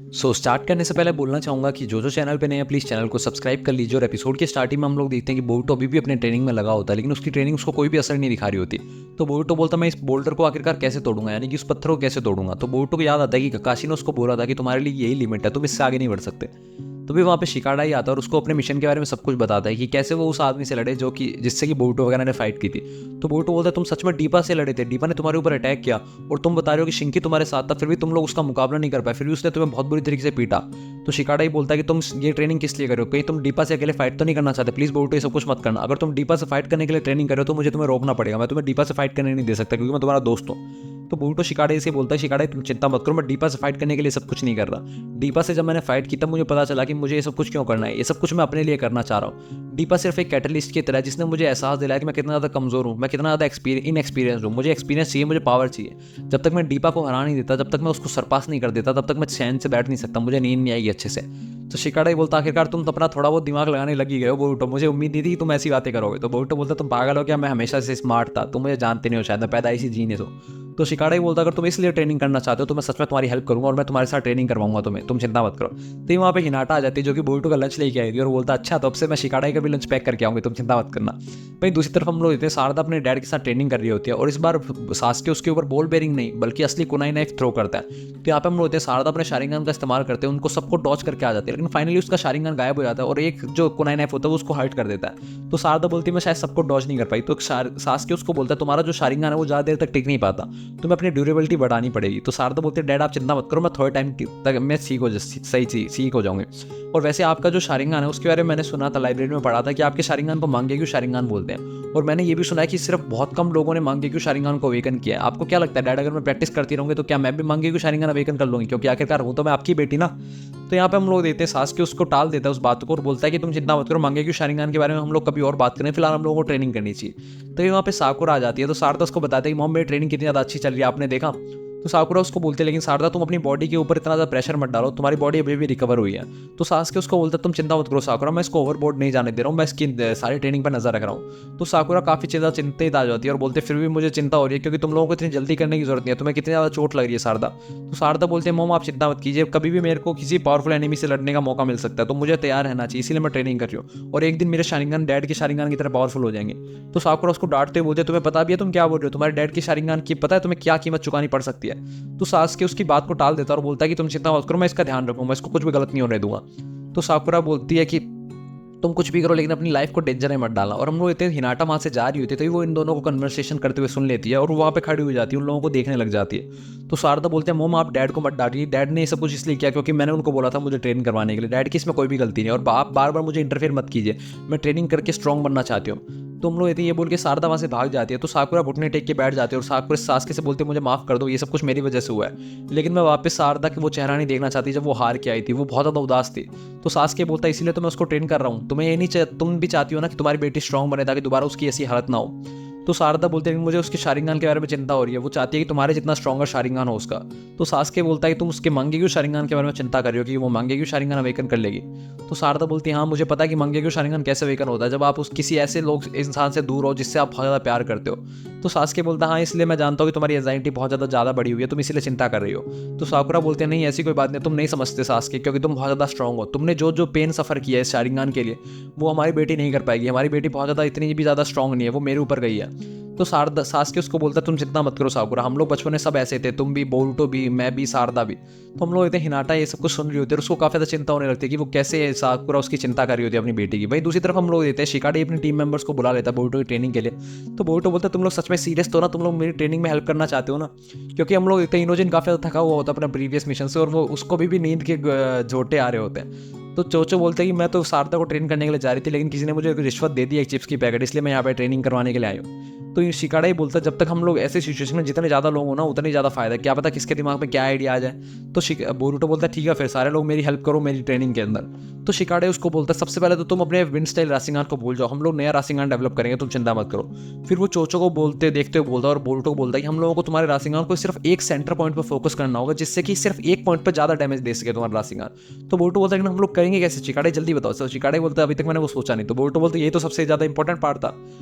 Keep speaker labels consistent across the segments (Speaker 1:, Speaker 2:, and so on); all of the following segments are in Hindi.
Speaker 1: स्टार्ट करने से पहले बोलना चाहूँगा कि जो चैनल पे नए हैं प्लीज़ चैनल को सब्सक्राइब कर लीजिए। और एपिसोड के स्टार्टिंग में हम लोग देखते हैं कि बोरुतो अभी भी अपने ट्रेनिंग में लगा होता है, लेकिन उसकी ट्रेनिंग उसको कोई भी असर नहीं दिखा रही होती। तो बोरुतो बोलता मैं इस बोल्डर को आखिरकार कैसे तोड़ूंगा, यानी कि उस पत्थर को कैसे तोड़ूंगा। तो बोरुतो को याद आता है कि ककाशी ने उसको बोला था कि तुम्हारे लिए यही लिमिट है, तुम इससे आगे नहीं बढ़ सकते। तभी वहाँ पे शिकाडा ही आता है और उसको अपने मिशन के बारे में सब कुछ बताता है कि कैसे वो उस आदमी से लड़े जो कि जिससे कि बोरुतो वगैरह ने फाइट की थी। तो बोरुतो बोलता है तुम सच में डीपा से लड़े थे, डीपा ने तुम्हारे ऊपर अटैक किया और तुम बता रहे हो कि शिंकी तुम्हारे साथ था, फिर भी तुम लोग उसका मुकाबला नहीं कर पाए, फिर भी उसने तुम्हें बहुत बुरी तरीके से पीटा। तो शिकाडा ही बोलता है कि तुम ये ट्रेनिंग किस लिए कर रहे हो, कहीं तुम डीपा से अकेले फाइट तो नहीं करना चाहते, प्लीज बोरुतो ये सब कुछ मत करना। अगर तुम डीपा से फाइट करने के लिए ट्रेनिंग कर रहे हो तो मुझे तुम्हें रोकना पड़ेगा, मैं तुम्हें डीपा से फाइट करने नहीं दे सकता क्योंकि मैं तुम्हारा दोस्त हूँ। तो बोरुतो शिकाडे से बोलता है शिकाडे तुम चिंता मत करो, मैं डीपा से फाइट करने के लिए सब कुछ नहीं कर रहा। डीपा से जब मैंने फाइट की तब मुझे पता चला कि मुझे ये सब कुछ क्यों करना है, ये सब कुछ मैं अपने लिए करना चाह रहा हूँ। डीपा सिर्फ एक कैटलिस्ट की तरह है जिसने मुझे एहसास दिलाया कि मैं कितना ज़्यादा कमज़ोर हूँ, मैं कितना ज़्यादा इनएक्सपीरियंस हूँ। मुझे एक्सपीरियंस चाहिए, मुझे पावर चाहिए। जब तक मैं डीपा को हरा नहीं देता, जब तक मैं उसको सरपास नहीं कर देता, तब तक मैं चैन से बैठ नहीं सकता, मुझे नींद नहीं आएगी अच्छे से। तो शिकाडा ही बोलता आखिरकार तुम तो अपना थोड़ा बहुत दिमाग लगाने लगी गए हो बोरुतो, मुझे उम्मीद नहीं थी कि तुम ऐसी बातें करोगे। तो बोरुतो बोलता तुम पागल हो क्या, मैं हमेशा से स्मार्ट था, तुम मुझे जानते नहीं हो, शायद मैं पैदाइशी जीनियस हो। तो शिकाडा ही बोलता अगर तुम इसलिए ट्रेनिंग करना चाहते हो तो मैं सच में तुम्हारी हेल्प करूंगा और मैं तुम्हारे साथ ट्रेनिंग करवाऊंगा तुम्हें, तुम चिंता मत करो। तो वहाँ पे हिनाटा आ जाती है जो कि बोरुतो का लंच लेके आई थी और बोलता अच्छा तो अब से मैं शिकाडा का भी लंच पैक करके आऊंगी, तुम चिंता मत करना। भाई दूसरी तरफ हम लोग इतने शारदा अपने डैड के साथ ट्रेनिंग कर रही होती है और इस बार सासके उसके ऊपर बॉल बेरिंग नहीं बल्कि असली कुनाई नाइफ थ्रो करता है। तो यहाँ पे हम लोग होते हैं शारदा अपने शारिंगन का इस्तेमाल करते हैं, उनको सबको डॉच करके आ जाते हैं, लेकिन फाइनली उसका शारिंगन गायब हो जाता है और एक जो कुनाई नाइफ होता है वो उसको हर्ट कर देता है। तो शारदा बोलती है मैं शायद सबको डॉच नहीं कर पाई। तो सासके उसको बोलता है तुम्हारा जो शारिंगन है वो ज़्यादा देर तक टिक नहीं पाता, तुम्हें अपनी ड्यूरेबिलिटी बढ़ानी पड़ेगी। तो शारदा बोलते हैं डैड आप चिंता मत करो, मैं थोड़े टाइम तक मैं सीख हो जाऊंगी। और वैसे आपका जो शारिंगन है उसके बारे में मैंने सुना था, लाइब्रेरी में पढ़ा था कि आपके शारिंगन को मांगेक्यू शारिंगन बोलते हैं। और मैंने ये भी सुना है कि सिर्फ बहुत कम लोगों ने मांगेक्यू शारिंगन को अवेकन किया है। आपको क्या लगता है डैड, अगर मैं प्रैक्टिस करती रहूंगी तो क्या मैं भी मांगेक्यू शारिंगन अवेकन कर लूंगी, क्योंकि आखिरकार हूं तो मैं आपकी बेटी ना। तो यहाँ पे हम लोग देते हैं सासके उसको टाल देता है उस बात को और बोलता है कि तुम चिंता मत करो, मांगेक्यू शारिंगन के बारे में हम लोग कभी और बात करें, फिलहाल हम लोगों को ट्रेनिंग करनी चाहिए। तो ये वहाँ पे साकुरा आ जाती है। तो शारदा उसको बताते हैं कि मॉम मेरी ट्रेनिंग कितनी ज़्यादा अच्छी चल रही है, आपने देखा। तो साकुरा उसको बोलते हैं लेकिन शारदा तुम अपनी बॉडी के ऊपर इतना ज़्यादा प्रेशर मत डालो, तुम्हारी बॉडी अभी भी रिकवर हुई है। तो सासके उसको बोलता है तुम चिंता मत करो साकुरा, मैं इसको ओवरबोर्ड नहीं जाने दे रहा हूँ, मैं इसकी सारी ट्रेनिंग पर नजर रख रहा हूँ। तो साकुरा काफ़ी ज़्यादा चिंतित आ जाती है और बोलते फिर भी मुझे चिंता हो रही है क्योंकि तुम लोगों को इतनी जल्दी करने की जरूरत नहीं है, तुम्हें कितनी ज़्यादा चोट लग रही है शारदा। तो शारदा बोलते हैं मोम आप चिंता मत कीजिए, कभी भी मेरे को किसी पावरफुल एनिमी से लड़ने का मौका मिल सकता है, तो मुझे तैयार रहना चाहिए, इसीलिए मैं ट्रेनिंग कर रही हूँ और एक दिन मेरे शारिंगन डैड के शारिंगन की तरह पावरफुल हो जाएंगे। तो साकुरा उसको डांटते बोलते तुम्हें पता भी है तुम क्या बोल रहे हो, तुम्हारे डैड की शारिंगन की पता है तुम्हें क्या कीमत चुकानी पड़ सकती है। तो सासके उसकी बात को टाल देता है और बोलता है कि तुम चिंता मत करो, मैं इसका ध्यान रखूंगा, मैं इसको कुछ भी गलत नहीं होने दूंगा। तो साकुरा बोलती है कि तुम कुछ भी करो लेकिन अपनी लाइफ को डेंजर में मत डालना। और हम लोग इतने हिनाटा वहाँ से जा रही होती है तो वो इन दोनों को कन्वर्सेशन करते हुए सुन लेती है और वो वहाँ पे खड़ी हो जाती है, उन लोगों को देखने लग जाती है। तो शारदा बोलते हैं मोम आप डैड को मत डांटिए, डैड ने ये सब कुछ इसलिए किया क्योंकि मैंने उनको बोला था मुझे ट्रेन करवाने के लिए, डैड की इसमें कोई भी गलती नहीं है और आप बार बार मुझे इंटरफेयर मत कीजिए, मैं ट्रेनिंग करके स्ट्रॉन्ग बनना चाहती हूँ। तो हम लोग ये बोल के शारदा वहाँ से भाग जाती है। तो साकुरा घुटने टेक के बैठ जाते हैं और साकुरा सासके से बोलते मुझे माफ़ कर दो, ये सब कुछ मेरी वजह से हुआ है। लेकिन मैं वापस शारदा की वो चेहरा नहीं देखना चाहती जब वो हार के आई थी, वो बहुत ज़्यादा उदास थी। तो सासके बोलता है इसीलिए तो मैं उसको ट्रेन कर रहा हूँ, तुम्हें ये नहीं तुम भी चाहती हो ना कि तुम्हारी बेटी स्ट्रॉन्ग बने ताकि दोबारा उसकी ऐसी हालत ना हो। तो शारदा बोलते हैं मुझे उसके शारिंगन के बारे में चिंता हो रही है, वो चाहती है कि तुम्हारे जितना स्ट्रॉन्गर शारिंगन हो उसका। तो सासके बोलता है कि तुम उसके मांगेक्यू शारिंगन के बारे में चिंता कर रही हो कि वो मांगेक्यू शारिंगन अवेकन कर लेगी। तो शारदा बोलती है हाँ मुझे पता है कि मांगेक्यू शारिंगन कैसे अवेकन होता है, जब आप उस किसी ऐसे लोग इंसान से दूर हो जिससे आप बहुत ज़्यादा प्यार करते हो। तो सासके बोलता है हाँ इसलिए मैं जानता हूँ कि तुम्हारी एंजाइटी बहुत ज़्यादा बढ़ी हुई है, तुम इसीलिए चिंता कर रही हो। तो साकुरा बोलते हैं नहीं ऐसी कोई बात नहीं, तुम नहीं समझते सासके, क्योंकि तुम बहुत ज़्यादा स्ट्रॉन्ग हो, तुमने जो जो पेन सफ़र किया है इस शारिंगन के लिए वो हमारी बेटी नहीं कर पाएगी, हमारी बेटी बहुत ज़्यादा इतनी भी ज़्यादा स्ट्रॉन्ग नहीं है, वो मेरे ऊपर गई है। तो शारदा सासके उसको बोलता तुम चिंता मत करो साकुरा, हम लोग बचपन में सब ऐसे थे, तुम भी, बोरुतो भी, मैं भी, शारदा भी। तो हम लोग इतने हिनाटा ये सब कुछ सुन रही होती है और उसको काफ़ी ज़्यादा चिंता होने लगती है कि वो कैसे साकुरा उसकी चिंता कर रही होती है अपनी बेटी की। भाई दूसरी तरफ हम लोग देते हैं शिकाडी अपनी टीम मेंबर्स को बुला लेता है बोरुतो की ट्रेनिंग के लिए। तो बोरुतो बोलता है तुम लोग सच में सीरियस तो ना, तुम लोग मेरी ट्रेनिंग में हेल्प करना चाहते हो ना, क्योंकि हम लोग इतने इनोजिन काफ़ी ज़्यादा थका हुआ होता है अपना प्रीवियस मिशन से और वो उसको भी नींद के झोंटे आ रहे होते हैं। तो चोचो बोलते हैं कि मैं तो शारदा को ट्रेन करने के लिए जा रही थी लेकिन किसी ने मुझे रिश्वत दे दी एक चिप्स की पैकेट, इसलिए मैं यहाँ पे ट्रेनिंग करवाने के लिए आई हूँ। तो ये शिकाडा ही बोलता है जब तक हम लोग ऐसे सिचुएशन में जितने ज़्यादा लोग हो ना उतनी ज़्यादा फायदा, क्या पता किसके दिमाग में क्या आइडिया आ जाए। तो बोरुतो बोलता है ठीक है फिर सारे लोग मेरी हेल्प करो मेरी ट्रेनिंग के अंदर। तो शिकाडे उसको बोलता है सबसे पहले तो तुम अपने विंड स्टाइल राशिंगान को भूल जाओ, हम लोग नया राशिंगान डेवलप करेंगे, तुम चिंता मत करो। फिर वो चोचो को बोलते देखते हुए बोलता है और बोरुतो को बोलता है कि हम लोगों को तुम्हारे राशिंगान को सिर्फ एक सेंटर पॉइंट पर फोकस करना होगा जिससे कि सिर्फ एक पॉइंट पर ज़्यादा डैमेज दे सके तुम्हारा राशिंगान। तो बोरुतो बोलता है कि हम लोग करेंगे कैसे, शिकाडे जल्दी बताओ। तो शिकाडे बोलता है अभी तक मैंने वो सोचा नहीं। तो बोरुतो बोलता है ये तो सबसे ज़्यादा इंपॉर्टेंट पार्ट था।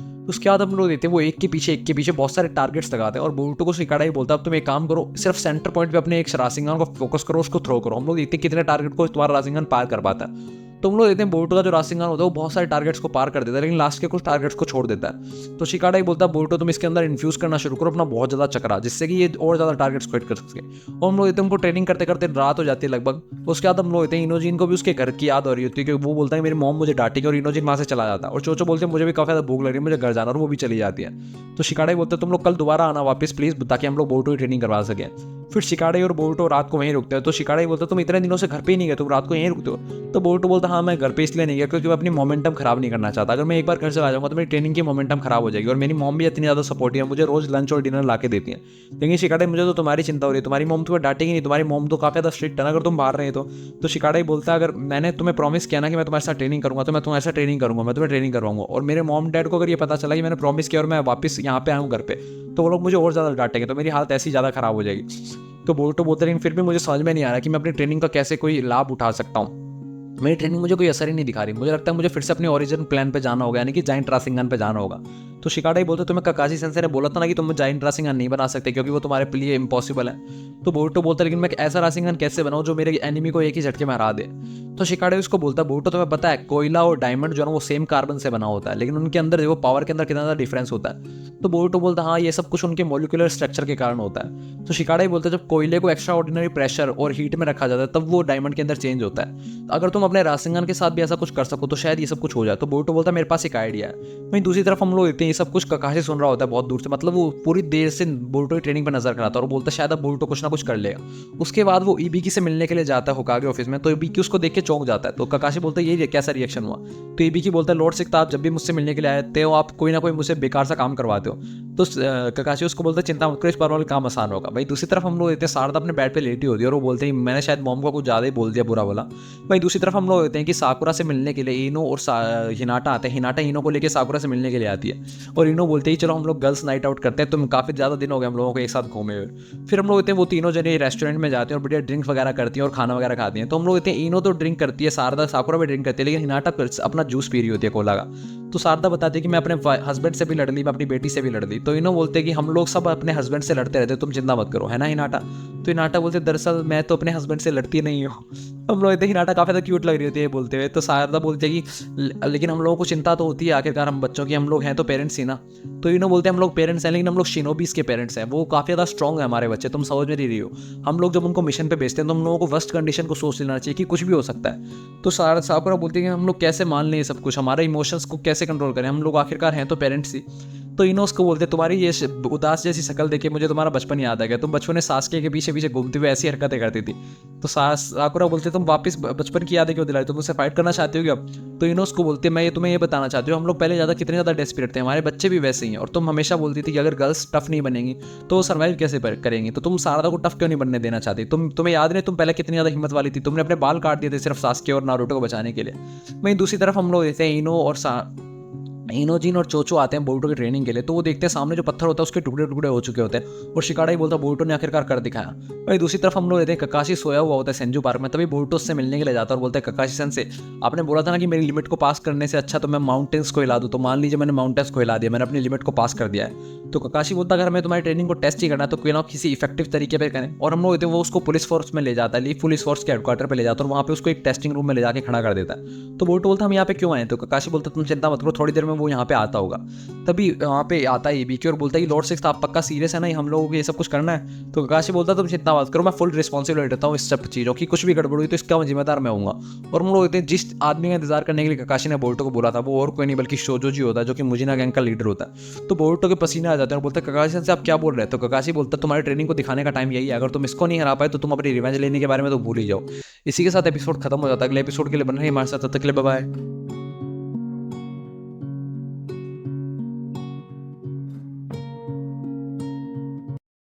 Speaker 1: तो उसके बाद हम लोग देखते हैं वो एक के पीछे बहुत सारे टारगेट्स लगाते हैं और बोरुतो को शिकाडा ही बोलता है अब तुम एक काम करो, सिर्फ सेंटर पॉइंट पे अपने एक राशिंगन को फोकस करो, उसको थ्रो करो। हम लोग देखते हैं कितने टारगेट को तुम्हारा राशिंगन पार कर पाता है। तो हम लोग देखते हैं बोरुतो का जो राशिंगन होता है वो बहुत सारे टारगेट्स को पार कर देता है, लेकिन लास्ट के कुछ टारगेट्स को छोड़ देता है। तो शिकाडा ही बोलता है बोरुतो तुम इसके अंदर इन्फ्यूज करना शुरू करो अपना बहुत ज़्यादा चक्रा, जिससे कि ये और ज़्यादा टारगेट्स को हिट कर सके। और हम लोग देखते हैं उनको ट्रेनिंग करते करते रात हो जाती है लगभग। उसके बाद हम लोग देखते हैं इनोजिन को भी उसके घर की याद हो रही होती है, क्योंकि वो बोलता है मेरी मॉम मुझे डांटेगी, और इनोजिन वहाँ से चला जाता है। और चोचो बोलते हैं मुझे भी काफ़ी ज़्यादा भूख लग रही है, मुझे घर जाना, और वो भी चली जाती है। तो शिकाडा ही बोलते हैं तुम लोग कल दोबारा आना वापस प्लीज़, ताकि हम लोग बोरुतो की ट्रेनिंग करवा सकें। फिर शिकाडा और बोरुतो रात को वहीं रुकते हैं। तो शिकाडा ही बोलता है तुम इतने दिनों से घर पे ही नहीं गए, तुम रात को यहीं रुकते हो। तो बोरुतो बोलता है हाँ मैं घर पे इसलिए नहीं गया क्योंकि मैं अपनी मोमेंटम खराब नहीं करना चाहता। अगर मैं एक बार घर चला जाऊंगा तो मेरी ट्रेनिंग की मोमेंटम खराब हो जाएगी। और मेरी मॉम भी इतनी ज़्यादा सपोर्टिव है, मुझे रोज लंच और डिनर ला के देती है। लेकिन शिकाडा मुझे तो तुम्हारी चिंता हो रही है, तुम्हारी मॉम तुम्हें डांटेगी नहीं, तुम्हारी मॉम तो काफ़ी ज़्यादा स्ट्रिक्ट है ना अगर तुम बाहर रहे तो शिकाडा ही बोलता है अगर मैंने तुम्हें प्रॉमिस किया ना कि मैं तुम्हारे साथ ट्रेनिंग करूंगा तो मैं तुम्हारे साथ ट्रेनिंग करूंगा, मैं तुम्हें ट्रेनिंग करवाऊंगा। और मेरे मॉम डैड को अगर ये पता चला कि मैंने प्रॉमिस किया और मैं वापस यहाँ पे आऊँ घर पे, तो वो लोग मुझे और ज़्यादा डांटेंगे, तो मेरी हालत ऐसी ज़्यादा खराब हो जाएगी। तो बोरुतो बोलते लेकिन फिर भी मुझे समझ में नहीं आ रहा कि मैं अपनी ट्रेनिंग का कैसे कोई लाभ उठा सकता हूँ। मेरी ट्रेनिंग मुझे कोई असर ही नहीं दिखा रही, मुझे लगता है मुझे फिर से अपने ओरिजिनल प्लान पे जाना होगा, यानी कि जाइंट राशिंगन पे जाना होगा। तो शिकाडा ही बोलते तुम्हें ककाशी सेंसे ने बोला था ना कि तुम जाइंट राशिंगन नहीं बना सकते क्योंकि वो तुम्हारे लिए इम्पॉसिबल है। तो बोरुतो बोलता लेकिन मैं ऐसा राशिंगन कैसे बनाऊं जो मेरे एनिमी को एक ही झटके में हरा दे। तो शिकाडा उसको बोलता बोरुतो तुम्हें पता है कोयला और डायमंड जो है ना वो सेम कार्बन से बना होता है, लेकिन उनके अंदर देखो पावर के अंदर कितना ज़्यादा डिफरेंस होता है। तो बोरुतो बोलता हाँ ये सब कुछ उनके मॉलिक्यूलर स्ट्रक्चर के कारण होता है। तो शिकाडा ही बोलता है जब कोयले को एक्स्ट्रा ऑर्डिनरी प्रेशर और हीट में रखा जाता है तब वो डायमंड के अंदर चेंज होता है। अगर तुम अपने राशिंगन के साथ भी ऐसा कुछ कर सको तो शायद ये सब कुछ हो जाए। तो बोरुतो बोलता है मेरे पास एक आइडिया है। वहीं दूसरी तरफ हम लोग देखते हैं ये सब कुछ ककाशी सुन रहा होता है बहुत दूर से, मतलब वो पूरी देर से बोरुतो की ट्रेनिंग पर नजर कराता है और बोलता है शायद अब बोरुतो कुछ ना कुछ कर लेगा। उसके बाद वो इबीकी से मिलने के लिए जाता है होकागे ऑफिस में। तो इबीकी उसको देख के चौंक जाता है। तो ककाशी बोलता है ये कैसा रिएक्शन हुआ। तो इबीकी बोलता है लॉर्ड सिक्ता आप जब भी मुझसे मिलने के लिए आते हो आप कोई ना कोई मुझसे बेकार सा काम करवाते हो। तो ककाशी उसको बोलता है चिंता मत करो इस बार वाला काम आसान होगा। भाई दूसरी तरफ हम लोग देखते हैं शारदा अपने बेड पे लेटी होती है और वो बोलते हैं मैंने शायद मॉम को कुछ ज़्यादा ही बोल दिया बुरा वाला। भाई दूसरी तरफ हम लोग देखते हैं कि साकुरा से मिलने के लिए इनो और हिनाटा आते हैं। हिनाटा इनो को लेकर साकुरा से मिलने के लिए आती है और इनो बोलते ही चलो हम लोग गर्ल्स नाइट आउट करते हैं, तुम काफ़ी ज़्यादा दिन हो गए हम लोगों को एक साथ घूमे हुए। फिर हम लोग देखते हैं वो तीनों जने रेस्टोरेंट में जाते हैं और बढ़िया ड्रिंक वगैरह करती हैं और खाना वगैरह खाती हैं। तो हम लोग देखते हैं इनो तो ड्रिंक करती है, शारदा साकुरा भी ड्रिंक करती है, लेकिन हिनाटा अपना जूस पी रही होती है कोला का। तो शारदा बताती है कि मैं अपने हस्बैंड से भी लड़ ली, मैं अपनी बेटी से भी लड़ ली। तो इनो बोलते हैं कि हम लोग सब अपने हस्बैंड से लड़ते रहते, तुम चिंता मत करो, है ना हिनाटा। तो हिनाटा बोलते दरअसल मैं तो अपने हस्बैंड से लड़ती नहीं हूँ। हम लोग देखते हिनाटा काफ़ी ज़्यादा क्यूट लग रही होती है बोलते हुए। तो शारदा बोलते हैं कि लेकिन हम लोगों को चिंता तो होती है आखिरकार हम बच्चों की, हम लोग हैं तो पेरेंट्स ही ना। तो इनो बोलते हैं हम लोग पेरेंट्स हैं लेकिन हम लोग शिनोबीस के पेरेंट्स हैं, वो काफ़ी ज़्यादा स्ट्रॉन्ग है हमारे बच्चे, तुम समझ में नहीं रही हो। हम लोग जब उनको मिशन पे भेजते हैं तो हम लोगों को वर्स्ट कंडीशन को सोच लेना चाहिए कि कुछ भी हो सकता है। तो साकुरा बोलती है कि हम लोग कैसे मान लें सब कुछ, हमारे इमोशंस को कैसे कंट्रोल करें, हम लोग आखिरकार हैं तो पेरेंट्स ही। तो इनोस को बोलते तुम्हारी ये उदास जैसी शक्ल देखे मुझे तुम्हारा बचपन याद आ गया, तुम बचपन में सासके के पीछे पीछे घूमते हुए ऐसी हरकतें करती थी। तो साकुरा बोलते तुम वापस बचपन की यादें क्यों दिलाई, तुम मुझसे फाइट करना चाहते हो क्या अब। तो इनोस को बोलते मैं ये तुम्हें ये बताना चाहती हूँ हम लोग पहले कितने ज़्यादा डेस्परेट थे, हमारे बच्चे भी वैसे ही हैं। और तुम हमेशा बोलती थी कि अगर गर्ल्स टफ नहीं बनेंगी तो वो सर्वाइव कैसे करेंगी, तो तुम शारदा को टफ क्यों नहीं बनने देना चाहती। तुम्हें याद नहीं तुम पहले कितनी ज़्यादा हिम्मत वाली थी, तुमने अपने बाल काट दिए थे सिर्फ सासके और नारुतो को बचाने के लिए। वहीं दूसरी तरफ हम लोग देखते हैं इनो और इनोजिन और चोचो आते हैं बोरुतो की ट्रेनिंग के लिए। तो वो देखते हैं सामने जो पत्थर होता है उसके टुकड़े टुकड़े हो चुके होते हैं और शिकाडा ही बोलता है बोरुतो ने आखिरकार कर दिखाया। वही दूसरी तरफ हम लोग देखते हैं ककाशी सोया हुआ होता है सेंजू पार्क में, तभी बोरुतो उससे मिलने के लिए जाता है और बोलता है ककाशी सन से आपने बोला था ना कि मेरी लिमिट को पास करने से अच्छा तो मैं माउंटेन्स को हिला दूँ, तो मान लीजिए मैंने माउंटेन्स को हिला दिया, मैंने अपनी लिमिट को पास कर दिया है। तो ककाशी बोलता अगर हमें तुम्हारी ट्रेनिंग को टेस्ट ही करना है तो कोई ना किसी इफेक्टिव तरीके पर करें। और हम लोग वो उसको पुलिस फोर्स में ले जाता है, लीफ पुलिस फोर्स के हेडक्वार्टर पर ले जाता है और वहाँ पे उसको एक टेस्टिंग रूम में ले जाकर खड़ा कर देता है। तो बोरुतो बोलता हम यहाँ पे क्यों आए, तो ककाशी बोलता तुम चिंता मत करो थोड़ी देर में वो यहाँ पे आता होगा। तभी वहाँ पे आता है बीके और बोलता है कि लॉर्ड सिक्स आप पक्का सीरियस है ना, हम लोगों को ये सब कुछ करना है। तो ककाशी बोलता तुम चिंता मत करो मैं फुल रिस्पॉन्सिबिलिटी लेता हूँ इस सब चीज़ों की, कुछ भी गड़बड़ हुई तो इसका मैं जिम्मेदार मैं हूँगा। और हम लोग इतने जिस आदमी का इंतजार करने के लिए ककाशी ने बोरुतो को बोला था वो और कोई नहीं बल्कि शोजो जी होता है जो कि मुजिना गैंग का लीडर होता है। तो बोरुतो के पसीने आ जाते हैं और बोलते हैं ककाशी से आप क्या बोल रहे हैं। तो ककाशी बोलता है तुम्हारी ट्रेनिंग को दिखाने का टाइम यही है, अगर तुम इसको नहीं हरा पाए तो तुम अपनी रिवेंज लेने के बारे में तो भूल ही जाओ। इसी के साथ एपिसोड खत्म हो जाता है। अगले एपिसोड के लिए बन रही हमारे साथ, तब तक के लिए बाय बाय।